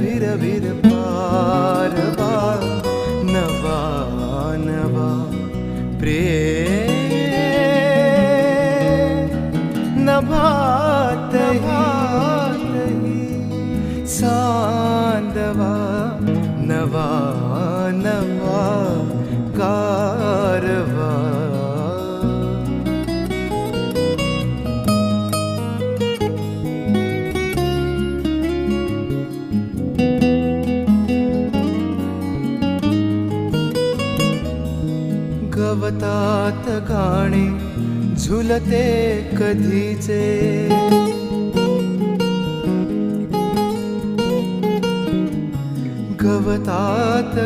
भिर भिर पारवा नवा नवा प्रेम नभातहि सांदवा नवा नवा कारवा गवतात गाणे झुलते कधीचे गवतात